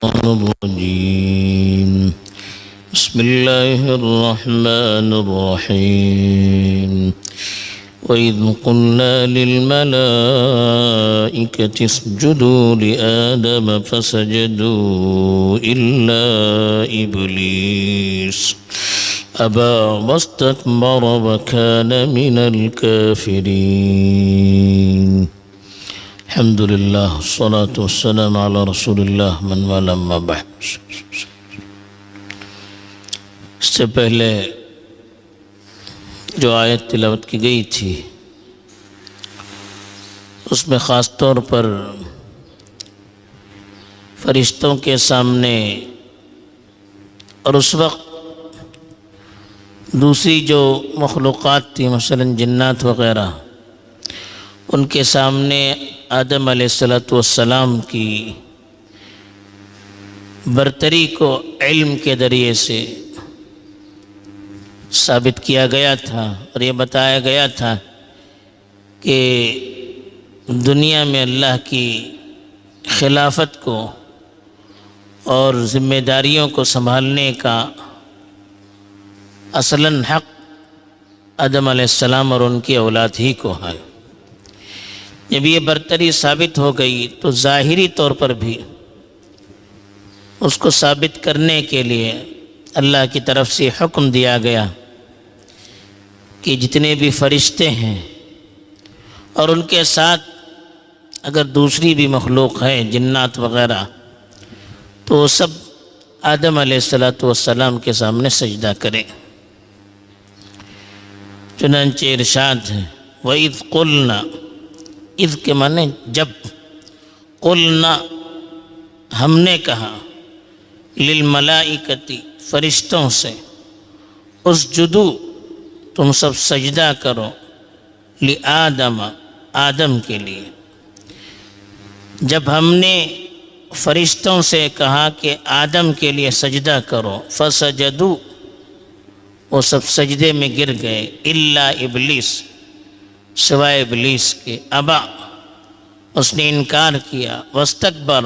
الرجيم بسم الله الرحمن الرحيم وإذ قلنا للملائكة اسجدوا لآدم فسجدوا إلا إبليس أبى واستكبر وكان من الكافرين الحمد لله الصلاة والسلام على رسول الله من والاه أما بعد۔ اس سے پہلے جو آیت تلاوت کی گئی تھی اس میں خاص طور پر فرشتوں کے سامنے اور اس وقت دوسری جو مخلوقات تھی مثلا جنات وغیرہ ان کے سامنے آدم علیہ السلام کی برتری کو علم کے ذریعے سے ثابت کیا گیا تھا اور یہ بتایا گیا تھا کہ دنیا میں اللہ کی خلافت کو اور ذمہ داریوں کو سنبھالنے کا اصلاً حق آدم علیہ السلام اور ان کی اولاد ہی کو ہے۔ جب یہ برتری ثابت ہو گئی تو ظاہری طور پر بھی اس کو ثابت کرنے کے لیے اللہ کی طرف سے حکم دیا گیا کہ جتنے بھی فرشتے ہیں اور ان کے ساتھ اگر دوسری بھی مخلوق ہے جنات وغیرہ تو وہ سب آدم علیہ السلام کے سامنے سجدہ کریں۔ چنانچہ ارشاد ہے وَإِذْ قُلْنَا، اذ کے معنی جب، قلنا ہم نے کہا، للملائکتی فرشتوں سے، اسجدو تم سب سجدہ کرو، لآدم آدم کے لیے۔ جب ہم نے فرشتوں سے کہا کہ آدم کے لیے سجدہ کرو، فسجدو وہ سب سجدے میں گر گئے، الا ابلیس سوائے ابلیس کے، ابا اس نے انکار کیا، واستکبر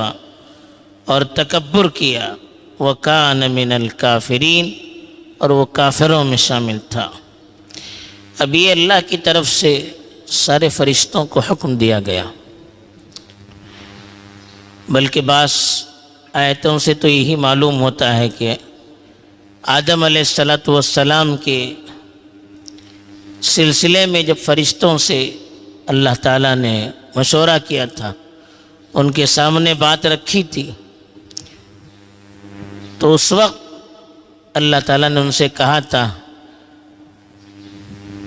اور تکبر کیا، وکان من الکافرین اور وہ کافروں میں شامل تھا۔ اب یہ اللہ کی طرف سے سارے فرشتوں کو حکم دیا گیا، بلکہ بعض آیتوں سے تو یہی معلوم ہوتا ہے کہ آدم علیہ السلام کے سلسلے میں جب فرشتوں سے اللہ تعالیٰ نے مشورہ کیا تھا، ان کے سامنے بات رکھی تھی، تو اس وقت اللہ تعالیٰ نے ان سے کہا تھا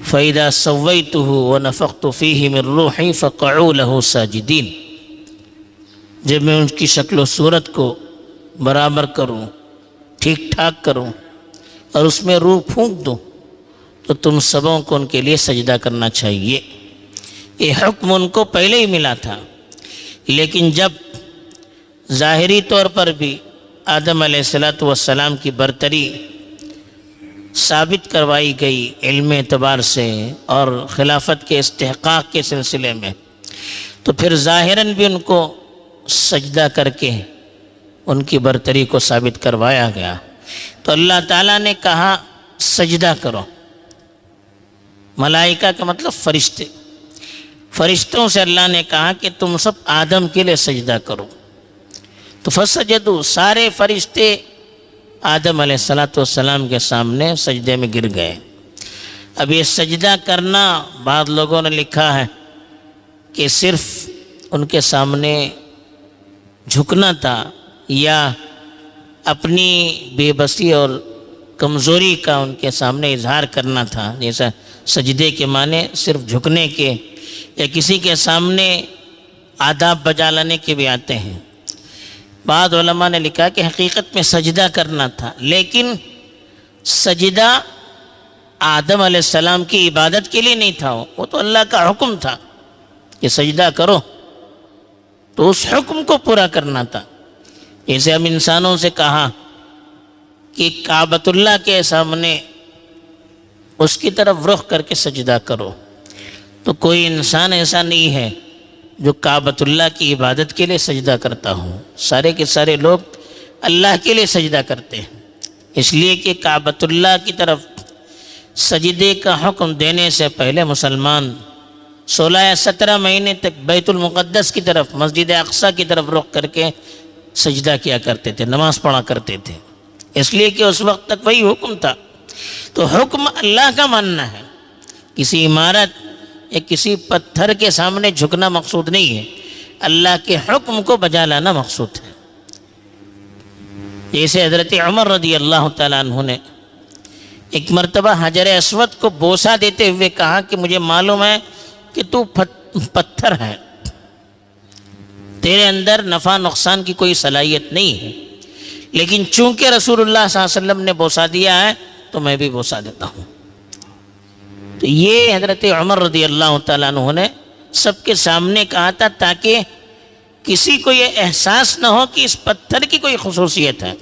فَإِذَا سَوَّيْتُهُ وَنَفَخْتُ فِيهِ مِن رُّوحِي فَقَعُوا لَهُ سَاجِدِينَ، جب میں ان کی شکل و صورت کو برابر کروں، ٹھیک ٹھاک کروں اور اس میں روح پھونک دوں تو تم سبوں کو ان کے لیے سجدہ کرنا چاہیے۔ یہ حکم ان کو پہلے ہی ملا تھا، لیکن جب ظاہری طور پر بھی آدم علیہ السلام کی برتری ثابت کروائی گئی علم اعتبار سے اور خلافت کے استحقاق کے سلسلے میں، تو پھر ظاہراً بھی ان کو سجدہ کر کے ان کی برتری کو ثابت کروایا گیا۔ تو اللہ تعالیٰ نے کہا سجدہ کرو، ملائکہ کا مطلب فرشتے، فرشتوں سے اللہ نے کہا کہ تم سب آدم کے لیے سجدہ کرو، تو فسجدو سارے فرشتے آدم علیہ السلام کے سامنے سجدے میں گر گئے۔ اب یہ سجدہ کرنا بعض لوگوں نے لکھا ہے کہ صرف ان کے سامنے جھکنا تھا یا اپنی بے بسی اور کمزوری کا ان کے سامنے اظہار کرنا تھا، جیسا سجدے کے معنی صرف جھکنے کے یا کسی کے سامنے آداب بجا لانے کے بھی آتے ہیں۔ بعض علماء نے لکھا کہ حقیقت میں سجدہ کرنا تھا، لیکن سجدہ آدم علیہ السلام کی عبادت کے لیے نہیں تھا، وہ تو اللہ کا حکم تھا کہ سجدہ کرو، تو اس حکم کو پورا کرنا تھا۔ جیسے ہم انسانوں سے کہا کہ کعبۃ اللہ کے سامنے اس کی طرف رخ کر کے سجدہ کرو، تو کوئی انسان ایسا نہیں ہے جو کعبۃ اللہ کی عبادت کے لیے سجدہ کرتا ہوں، سارے کے سارے لوگ اللہ کے لیے سجدہ کرتے ہیں، اس لیے کہ کعبۃ اللہ کی طرف سجدے کا حکم دینے سے پہلے مسلمان 16 یا 17 مہینے تک بیت المقدس کی طرف، مسجد اقصیٰ کی طرف رخ کر کے سجدہ کیا کرتے تھے، نماز پڑھا کرتے تھے، اس لیے کہ اس وقت تک وہی حکم تھا۔ تو حکم اللہ کا ماننا ہے، کسی عمارت یا کسی پتھر کے سامنے جھکنا مقصود نہیں ہے، اللہ کے حکم کو بجا لانا مقصود ہے۔ جیسے حضرت عمر رضی اللہ تعالیٰ عنہ نے ایک مرتبہ حجر اسود کو بوسہ دیتے ہوئے کہا کہ مجھے معلوم ہے کہ تو پتھر ہے، تیرے اندر نفع نقصان کی کوئی صلاحیت نہیں ہے، لیکن چونکہ رسول اللہ صلی اللہ علیہ وسلم نے بوسہ دیا ہے تو میں بھی بوسہ دیتا ہوں۔ تو یہ حضرت عمر رضی اللہ تعالیٰ عنہ نے سب کے سامنے کہا تھا تاکہ کسی کو یہ احساس نہ ہو کہ اس پتھر کی کوئی خصوصیت ہے،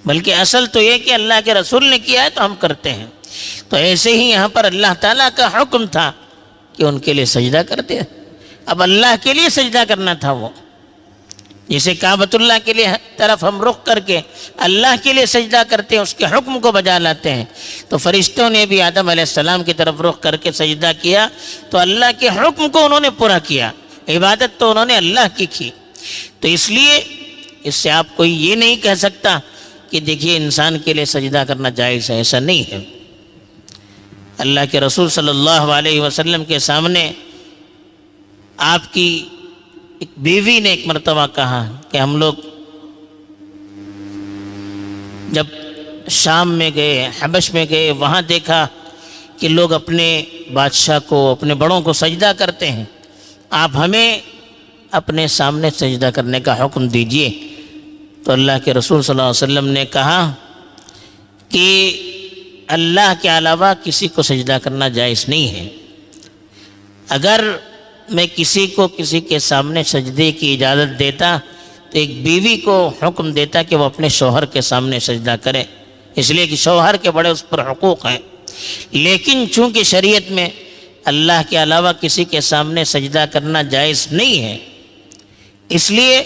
بلکہ اصل تو یہ کہ اللہ کے رسول نے کیا ہے تو ہم کرتے ہیں۔ تو ایسے ہی یہاں پر اللہ تعالیٰ کا حکم تھا کہ ان کے لیے سجدہ کرتے ہیں۔ اب اللہ کے لیے سجدہ کرنا تھا، وہ جیسے کعبۃ اللہ کے لیے طرف ہم رخ کر کے اللہ کے لیے سجدہ کرتے ہیں، اس کے حکم کو بجا لاتے ہیں، تو فرشتوں نے بھی آدم علیہ السلام کی طرف رخ کر کے سجدہ کیا، تو اللہ کے حکم کو انہوں نے پورا کیا، عبادت تو انہوں نے اللہ کی۔ تو اس لیے اس سے آپ کوئی یہ نہیں کہہ سکتا کہ دیکھیے انسان کے لیے سجدہ کرنا جائز ہے، ایسا نہیں ہے۔ اللہ کے رسول صلی اللہ علیہ وسلم کے سامنے آپ کی ایک بیوی نے ایک مرتبہ کہا کہ ہم لوگ جب شام میں گئے، حبش میں گئے، وہاں دیکھا کہ لوگ اپنے بادشاہ کو، اپنے بڑوں کو سجدہ کرتے ہیں، آپ ہمیں اپنے سامنے سجدہ کرنے کا حکم دیجئے۔ تو اللہ کے رسول صلی اللہ علیہ وسلم نے کہا کہ اللہ کے علاوہ کسی کو سجدہ کرنا جائز نہیں ہے۔ اگر میں کسی کو کسی کے سامنے سجدے کی اجازت دیتا تو ایک بیوی کو حکم دیتا کہ وہ اپنے شوہر کے سامنے سجدہ کرے، اس لیے کہ شوہر کے بڑے اس پر حقوق ہیں، لیکن چونکہ شریعت میں اللہ کے علاوہ کسی کے سامنے سجدہ کرنا جائز نہیں ہے، اس لیے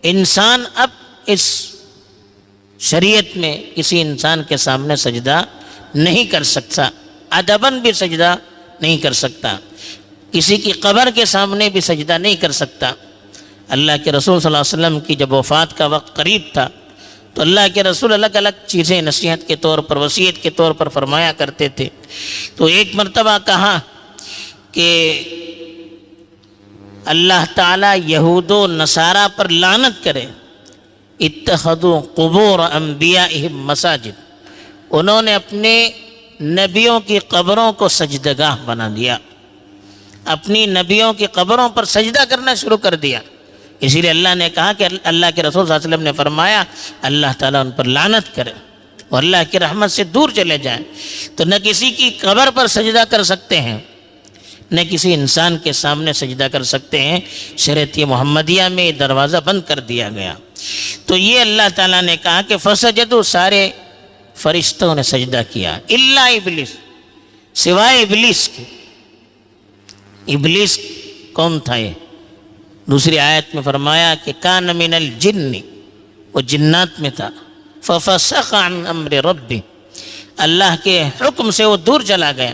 انسان اب اس شریعت میں کسی انسان کے سامنے سجدہ نہیں کر سکتا، ادباً بھی سجدہ نہیں کر سکتا، کسی کی قبر کے سامنے بھی سجدہ نہیں کر سکتا۔ اللہ کے رسول صلی اللہ علیہ وسلم کی جب وفات کا وقت قریب تھا تو اللہ کے رسول الگ الگ چیزیں نصیحت کے طور پر، وصیت کے طور پر فرمایا کرتے تھے۔ تو ایک مرتبہ کہا کہ اللہ تعالیٰ یہود و نصارہ پر لعنت کرے، اتخذوا قبور انبیائہم مساجد، انہوں نے اپنے نبیوں کی قبروں کو سجدگاہ بنا دیا، اپنی نبیوں کی قبروں پر سجدہ کرنا شروع کر دیا۔ اسی لیے اللہ نے کہا کہ اللہ کے رسول صلی اللہ علیہ وسلم نے فرمایا اللہ تعالیٰ ان پر لعنت کرے اور اللہ کی رحمت سے دور چلے جائیں۔ تو نہ کسی کی قبر پر سجدہ کر سکتے ہیں، نہ کسی انسان کے سامنے سجدہ کر سکتے ہیں، شریعت محمدیہ میں یہ دروازہ بند کر دیا گیا۔ تو یہ اللہ تعالیٰ نے کہا کہ فسجدوا، سارے فرشتوں نے سجدہ کیا، الا ابلیس، سوائے ابلیس کے۔ ابلیس کون تھا؟ یہ دوسری آیت میں فرمایا کہ کان من الجن، وہ جنات میں تھا، ففسق عن امر ربی، اللہ کے حکم سے وہ دور چلا گیا،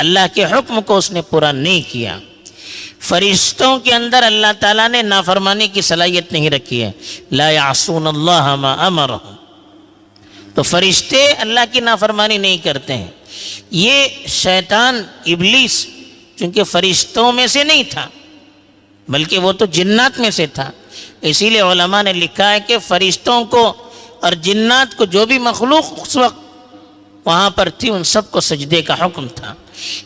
اللہ کے حکم کو اس نے پورا نہیں کیا۔ فرشتوں کے اندر اللہ تعالیٰ نے نافرمانی کی صلاحیت نہیں رکھی ہے، لا یعصون اللہ ما امرہم، تو فرشتے اللہ کی نافرمانی نہیں کرتے ہیں۔ یہ شیطان ابلیس چونکہ فرشتوں میں سے نہیں تھا بلکہ وہ تو جنات میں سے تھا، اسی لیے علماء نے لکھا ہے کہ فرشتوں کو اور جنات کو جو بھی مخلوق اس وقت وہاں پر تھی ان سب کو سجدے کا حکم تھا،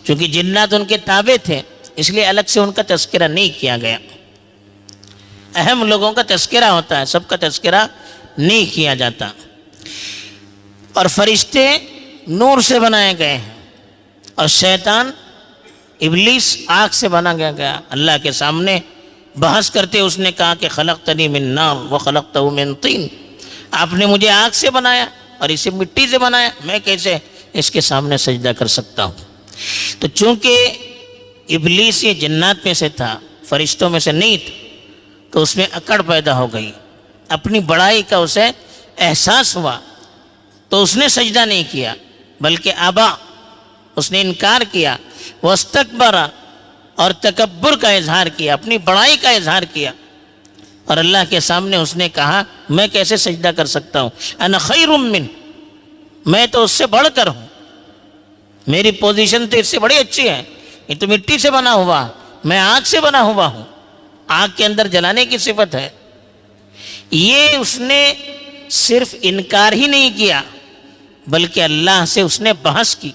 چونکہ جنات ان کے تابع تھے اس لیے الگ سے ان کا تذکرہ نہیں کیا گیا۔ اہم لوگوں کا تذکرہ ہوتا ہے، سب کا تذکرہ نہیں کیا جاتا۔ اور فرشتے نور سے بنائے گئے ہیں اور شیطان ابلیس آگ سے بنا گیا۔ اللہ کے سامنے بحث کرتے اس نے کہا کہ خلقتنی من نار وخلقتہ من طین، آپ نے مجھے آگ سے بنایا اور اسے مٹی سے بنایا، میں کیسے اس کے سامنے سجدہ کر سکتا ہوں؟ تو چونکہ ابلیس یہ جنات میں سے تھا، فرشتوں میں سے نہیں تھا، تو اس میں اکڑ پیدا ہو گئی، اپنی بڑائی کا اسے احساس ہوا تو اس نے سجدہ نہیں کیا بلکہ ابا، اس نے انکار کیا، واستکبر، اور تکبر کا اظہار کیا، اپنی بڑائی کا اظہار کیا، اور اللہ کے سامنے اس نے کہا میں کیسے سجدہ کر سکتا ہوں، انا خیر من، میں تو اس سے بڑھ کر ہوں، میری پوزیشن تو اس سے بڑی اچھی ہے، یہ تو مٹی سے بنا ہوا، میں آگ سے بنا ہوا ہوں، آگ کے اندر جلانے کی صفت ہے۔ یہ اس نے صرف انکار ہی نہیں کیا بلکہ اللہ سے اس نے بحث کی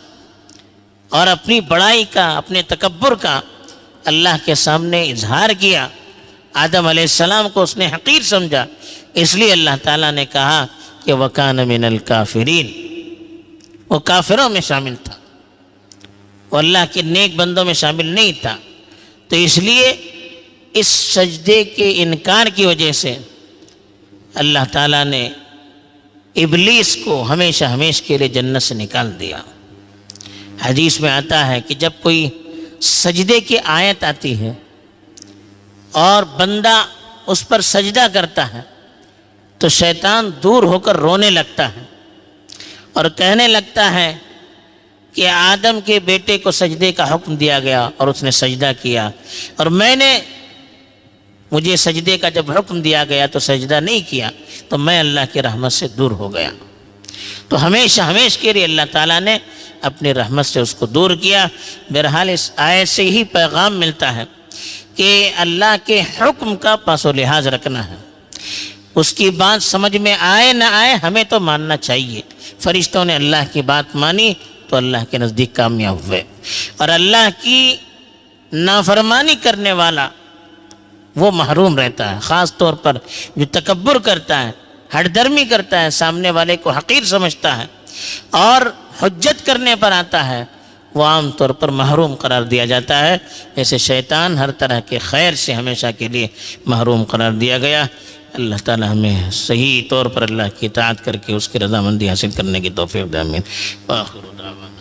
اور اپنی بڑائی کا، اپنے تکبر کا اللہ کے سامنے اظہار کیا۔ آدم علیہ السلام کو اس نے حقیر سمجھا، اس لیے اللہ تعالیٰ نے کہا کہ وَكَانَ مِنَ الْكَافِرِينَ، وہ کافروں میں شامل تھا، وہ اللہ کے نیک بندوں میں شامل نہیں تھا۔ تو اس لیے اس سجدے کے انکار کی وجہ سے اللہ تعالیٰ نے ابلیس کو ہمیشہ کے لیے جنت سے نکال دیا۔ حدیث میں آتا ہے کہ جب کوئی سجدے کی آیت آتی ہے اور بندہ اس پر سجدہ کرتا ہے تو شیطان دور ہو کر رونے لگتا ہے اور کہنے لگتا ہے کہ آدم کے بیٹے کو سجدے کا حکم دیا گیا اور اس نے سجدہ کیا، اور مجھے سجدے کا جب حکم دیا گیا تو سجدہ نہیں کیا، تو میں اللہ کی رحمت سے دور ہو گیا۔ تو ہمیشہ کے لیے اللہ تعالیٰ نے اپنی رحمت سے اس کو دور کیا۔ بہرحال اس آیت سے ہی پیغام ملتا ہے کہ اللہ کے حکم کا پاس و لحاظ رکھنا ہے، اس کی بات سمجھ میں آئے نہ آئے ہمیں تو ماننا چاہیے۔ فرشتوں نے اللہ کی بات مانی تو اللہ کے نزدیک کامیاب ہوئے، اور اللہ کی نافرمانی کرنے والا وہ محروم رہتا ہے۔ خاص طور پر جو تکبر کرتا ہے، ہٹ درمی کرتا ہے، سامنے والے کو حقیر سمجھتا ہے اور حجت کرنے پر آتا ہے، وہ عام طور پر محروم قرار دیا جاتا ہے۔ جیسے شیطان ہر طرح کے خیر سے ہمیشہ کے لیے محروم قرار دیا گیا۔ اللہ تعالی ہمیں صحیح طور پر اللہ کی اطاعت کر کے اس کی رضامندی حاصل کرنے کی توفیق دے، آمین۔ وآخر دعوانا